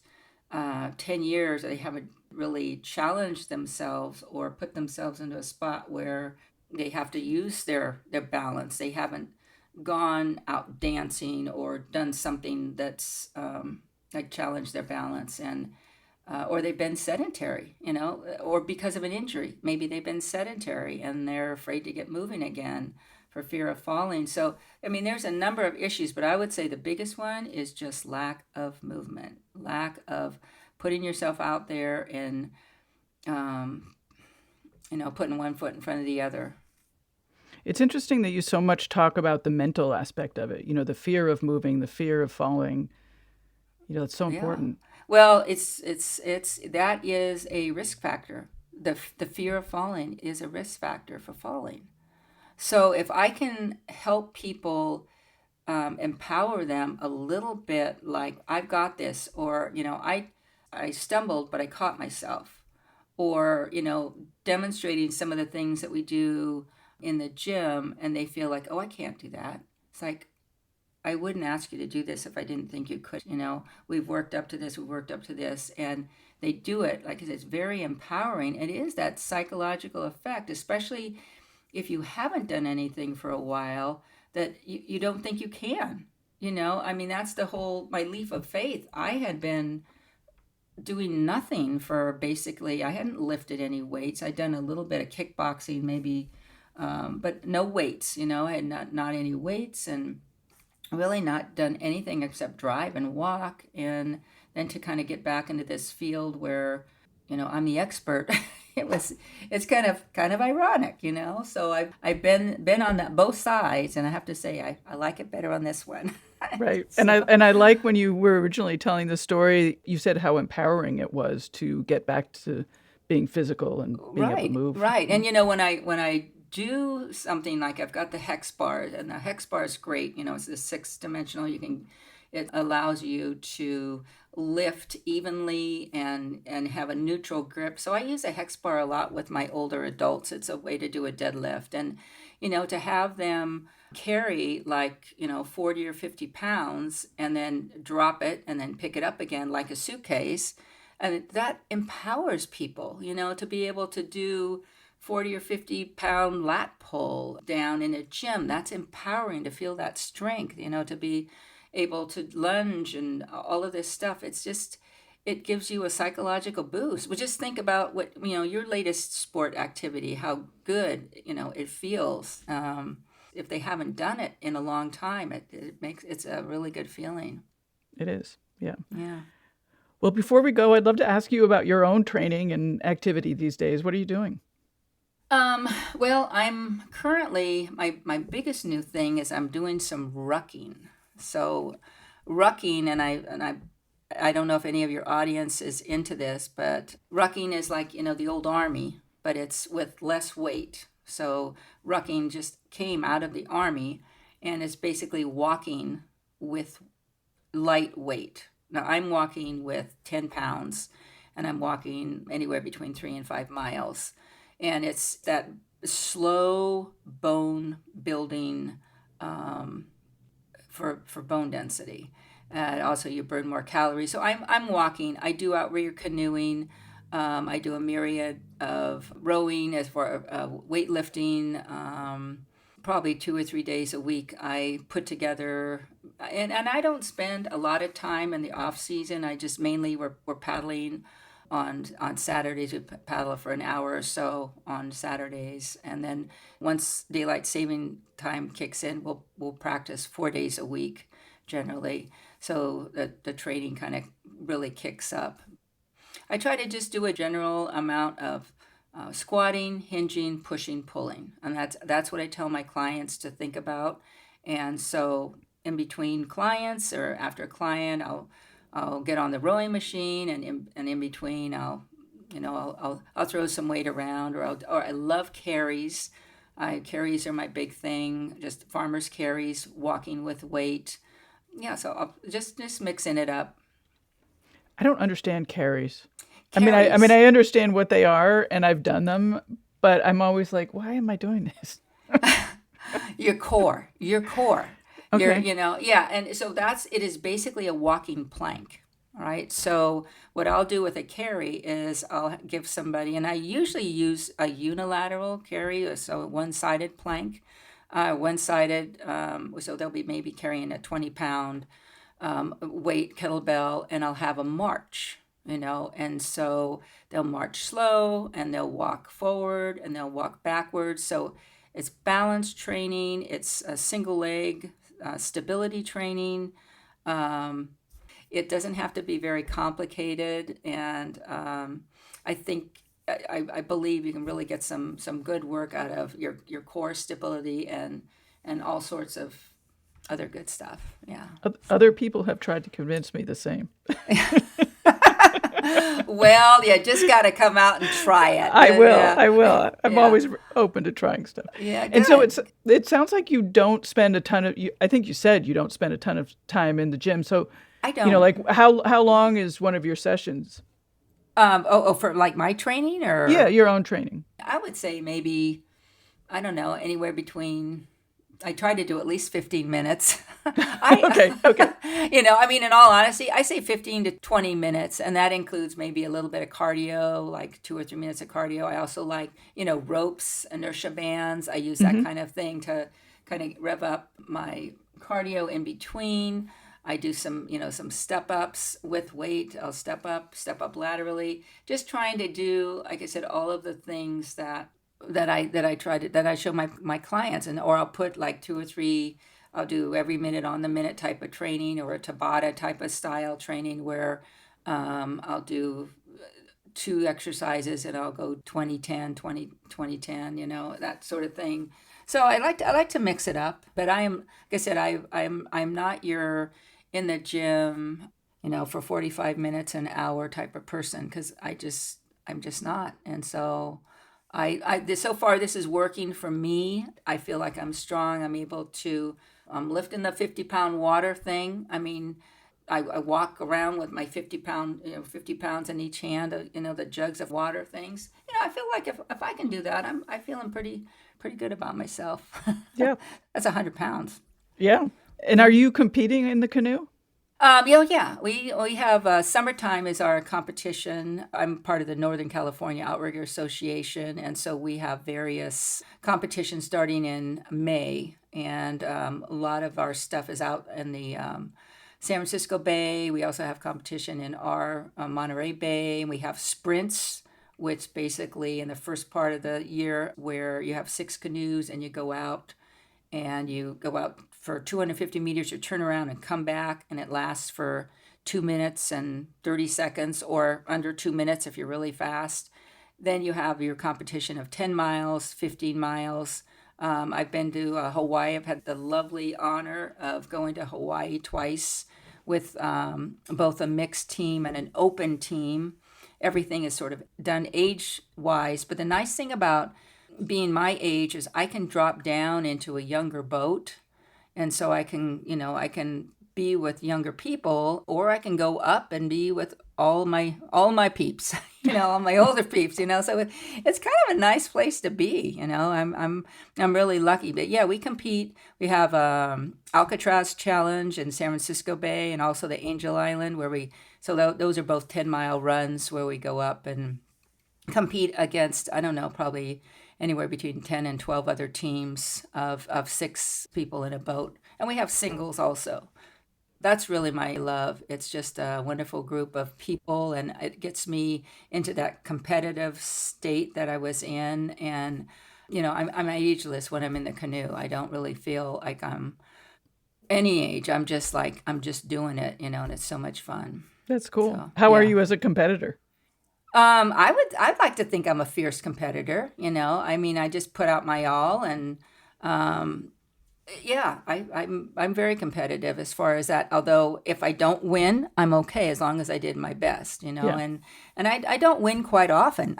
10 years. They haven't really challenged themselves or put themselves into a spot where they have to use their balance. They haven't gone out dancing or done something that's like challenged their balance, and or they've been sedentary, or because of an injury. Maybe they've been sedentary and they're afraid to get moving again for fear of falling. So, I mean, there's a number of issues, but I would say the biggest one is just lack of movement, lack of putting yourself out there and, putting one foot in front of the other. It's interesting that you so much talk about the mental aspect of it, the fear of moving, the fear of falling. It's so important. Well, it's that is a risk factor. The fear of falling is a risk factor for falling. So if I can help people, empower them a little bit, like I've got this, or I stumbled but I caught myself, or demonstrating some of the things that we do in the gym, and they feel like, oh, I can't do that. It's like, I wouldn't ask you to do this if I didn't think you could. We've worked up to this, and they do it. Like it's very empowering. It is that psychological effect, especially if you haven't done anything for a while, that you don't think you can. I mean, that's my leap of faith. I had been doing nothing for basically, I hadn't lifted any weights. I'd done a little bit of kickboxing, maybe, but no weights. I had not any weights, and really not done anything except drive and walk. And then to kind of get back into this field where, I'm the expert. It's kind of ironic, So I've been on both sides, and I have to say I like it better on this one. Right. So. And I like when you were originally telling the story, you said how empowering it was to get back to being physical and being able to move. Right. And when I do something like I've got the hex bar, and the hex bar is great. It's the 6-dimensional. It allows you to lift evenly and have a neutral grip. So I use a hex bar a lot with my older adults. It's a way to do a deadlift, and to have them carry 40 or 50 pounds and then drop it and then pick it up again like a suitcase, and that empowers people, to be able to do 40 or 50 pound lat pull down in a gym. That's empowering to feel that strength, to be able to lunge and all of this stuff. It gives you a psychological boost. But just think about what, your latest sport activity, how good, it feels. If they haven't done it in a long time, it's a really good feeling. It is. Yeah. Yeah. Well, before we go, I'd love to ask you about your own training and activity these days. What are you doing? Well, I'm currently, my biggest new thing is I'm doing some rucking. So rucking, and I don't know if any of your audience is into this, but rucking is like, the old army, but it's with less weight. So rucking just came out of the army, and it's basically walking with light weight. Now I'm walking with 10 pounds, and I'm walking anywhere between 3 and 5 miles. And it's that slow bone building for bone density. Also, you burn more calories. So I'm walking. I do outrigger canoeing. I do a myriad of rowing as for weightlifting. Probably 2 or 3 days a week. I put together, and I don't spend a lot of time in the off season. I just mainly we're paddling. On Saturdays, we paddle for an hour or so on Saturdays, and then once daylight saving time kicks in, we'll practice 4 days a week generally. So the training kind of really kicks up. I try to just do a general amount of squatting, hinging, pushing, pulling, and that's what I tell my clients to think about. And so in between clients or after a client, I'll get on the rowing machine, and in between I'll throw some weight around, or I love carries. Carries are my big thing. Just farmers carries, walking with weight, Yeah, so I'll just mixing it up. I don't understand carries. Carries. I understand what they are, and I've done them, but I'm always like, why am I doing this? Your core, Okay. yeah. And so it is basically a walking plank. All right. So what I'll do with a carry is I'll give somebody, and I usually use a unilateral carry, so a one-sided plank, one-sided. So they'll be maybe carrying a 20-pound weight kettlebell, and I'll have a march. And so they'll march slow and they'll walk forward and they'll walk backwards. So it's balance training, it's a single leg stability training. It doesn't have to be very complicated, and I think I believe you can really get some good work out of your core stability and all sorts of other good stuff. Yeah. Other people have tried to convince me the same. Well, you just got to come out and try it. I will. Yeah. I will. I'm Yeah. always open to trying stuff. Yeah, And so good. it sounds like you don't spend a ton of. I think you said you don't spend a ton of time in the gym. So, I don't. like how long is one of your sessions? For like my training or? Yeah, your own training. I would say maybe, I don't know, anywhere between, I try to do at least 15 minutes. Okay. In all honesty, I say 15 to 20 minutes, and that includes maybe a little bit of cardio, like 2 or 3 minutes of cardio. I also like, ropes, inertia bands. I use that kind of thing to kind of rev up my cardio in between. I do some step ups with weight. I'll step up laterally, just trying to do, like I said, all of the things that I show my clients, or I'll put like 2 or 3. I'll do every minute on the minute type of training, or a Tabata type of style training where I'll do 2 exercises and I'll go 20-10, 20-10, that sort of thing. So I like to mix it up, but I am, like I said, I'm not your in the gym, for 45 minutes, an hour type of person, because I'm just not. And so so far this is working for me. I feel like I'm strong. I'm able to lifting the 50-pound water thing. I walk around with my 50 pounds in each hand, the jugs of water things. I feel like if I can do that, I'm feeling pretty good about myself. Yeah. That's 100 pounds. Yeah. And are you competing in the canoe? Yeah. We have summertime is our competition. I'm part of the Northern California Outrigger Association, and so we have various competitions starting in May, and a lot of our stuff is out in the San Francisco Bay. We also have competition in our Monterey Bay, and we have sprints, which basically in the first part of the year where you have 6 canoes and you go out for 250 meters, you turn around and come back, and it lasts for 2 minutes and 30 seconds or under 2 minutes if you're really fast. Then you have your competition of 10 miles, 15 miles. I've been to Hawaii. I've had the lovely honor of going to Hawaii twice with both a mixed team and an open team. Everything is sort of done age-wise, but the nice thing about being my age is I can drop down into a younger boat, and so I can be with younger people, or I can go up and be with all my peeps, all my older peeps, so it's kind of a nice place to be. I'm really lucky. But yeah, we compete. We have Alcatraz Challenge in San Francisco Bay, and also the Angel Island those are both 10-mile runs where we go up and compete against, I don't know, probably anywhere between 10 and 12 other teams of 6 people in a boat. And we have singles also. That's really my love. It's just a wonderful group of people, and it gets me into that competitive state that I was in. And, I'm ageless when I'm in the canoe. I don't really feel like I'm any age. I'm just doing it, and it's so much fun. That's cool. So, How are yeah. you as a competitor? I'd like to think I'm a fierce competitor, I just put out my all, and yeah, I'm very competitive as far as that. Although if I don't win, I'm okay as long as I did my best, Yeah. and I don't win quite often.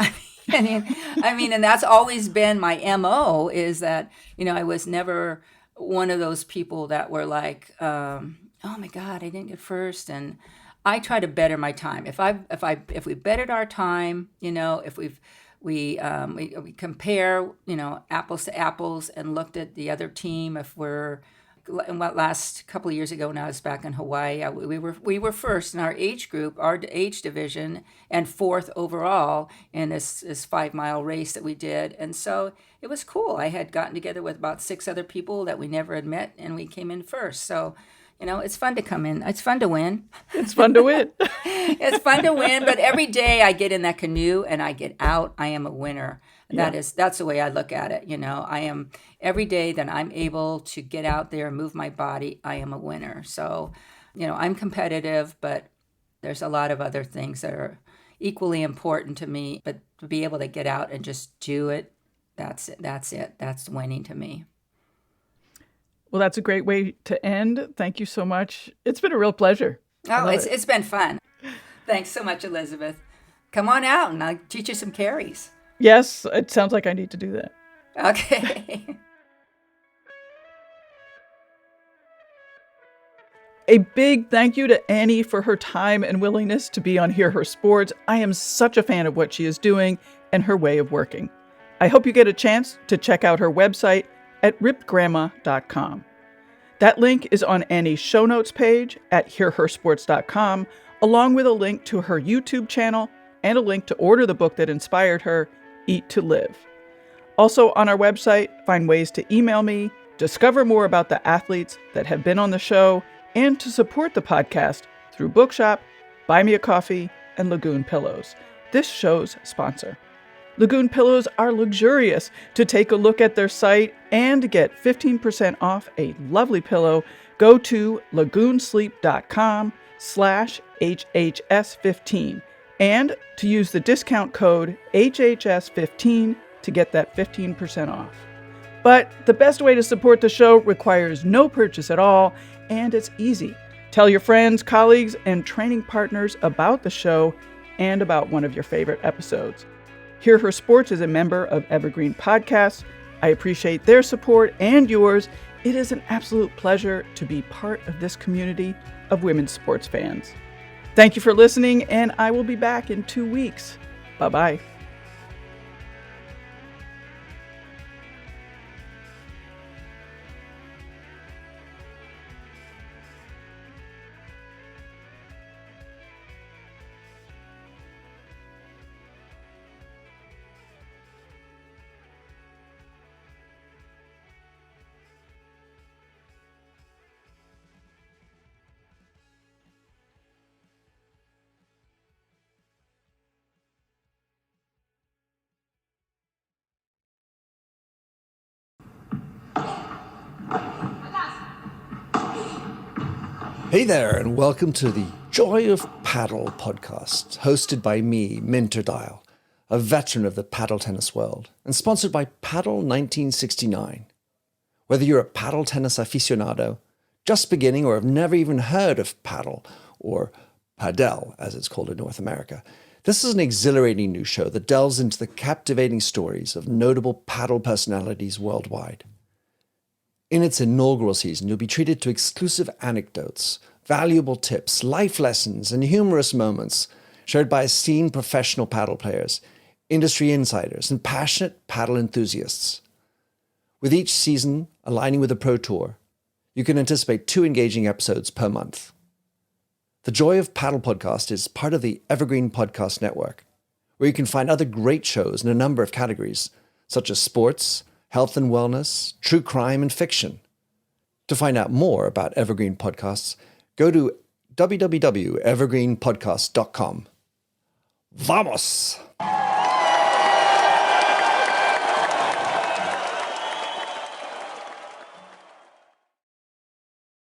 And that's always been my MO, is that, I was never one of those people that were like, oh my God, I didn't get first. And I try to better my time. If we bettered our time, if we compare, apples to apples and looked at the other team, if we're in what last couple of years ago when I was back in Hawaii, we were first in our age group, our age division, and fourth overall in this 5-mile race that we did. And so it was cool. I had gotten together with about 6 other people that we never had met, and we came in first. So, it's fun to come in. It's fun to win. It's fun to win. It's fun to win, but every day I get in that canoe and I get out, I am a winner. That's the way I look at it. I am every day that I'm able to get out there and move my body, I am a winner. So, I'm competitive, but there's a lot of other things that are equally important to me. But to be able to get out and just do it, that's it. That's winning to me. Well, that's a great way to end. Thank you so much. It's been a real pleasure. Oh, it's been fun. Thanks so much, Elizabeth. Come on out and I'll teach you some carries. Yes, it sounds like I need to do that. Okay. A big thank you to Annie for her time and willingness to be on Hear Her Sports. I am such a fan of what she is doing and her way of working. I hope you get a chance to check out her website at rippedgrandma.com. That link is on Annie's show notes page at hearhersports.com, along with a link to her YouTube channel and a link to order the book that inspired her, Eat to Live. Also on our website, find ways to email me, discover more about the athletes that have been on the show, and to support the podcast through Bookshop, Buy Me a Coffee, and Lagoon Pillows, this show's sponsor. Lagoon Pillows are luxurious. To take a look at their site and get 15% off a lovely pillow, go to lagoonsleep.com/HHS15 and to use the discount code HHS15 to get that 15% off. But the best way to support the show requires no purchase at all, and it's easy. Tell your friends, colleagues, and training partners about the show and about one of your favorite episodes. Hear Her Sports is a member of Evergreen Podcasts. I appreciate their support and yours. It is an absolute pleasure to be part of this community of women's sports fans. Thank you for listening, and I will be back in 2 weeks. Bye-bye. Hey there, and welcome to the Joy of Paddle podcast, hosted by me, Minter Dial, a veteran of the paddle tennis world, and sponsored by Paddle 1969. Whether you're a paddle tennis aficionado, just beginning, or have never even heard of paddle, or padel, as it's called in North America, this is an exhilarating new show that delves into the captivating stories of notable paddle personalities worldwide. In its inaugural season, you'll be treated to exclusive anecdotes, valuable tips, life lessons, and humorous moments shared by esteemed professional paddle players, industry insiders, and passionate paddle enthusiasts. With each season aligning with the Pro Tour, you can anticipate 2 engaging episodes per month. The Joy of Paddle podcast is part of the Evergreen Podcast Network, where you can find other great shows in a number of categories, such as sports, health and wellness, true crime, and fiction. To find out more about Evergreen Podcasts, go to www.evergreenpodcast.com. Vamos!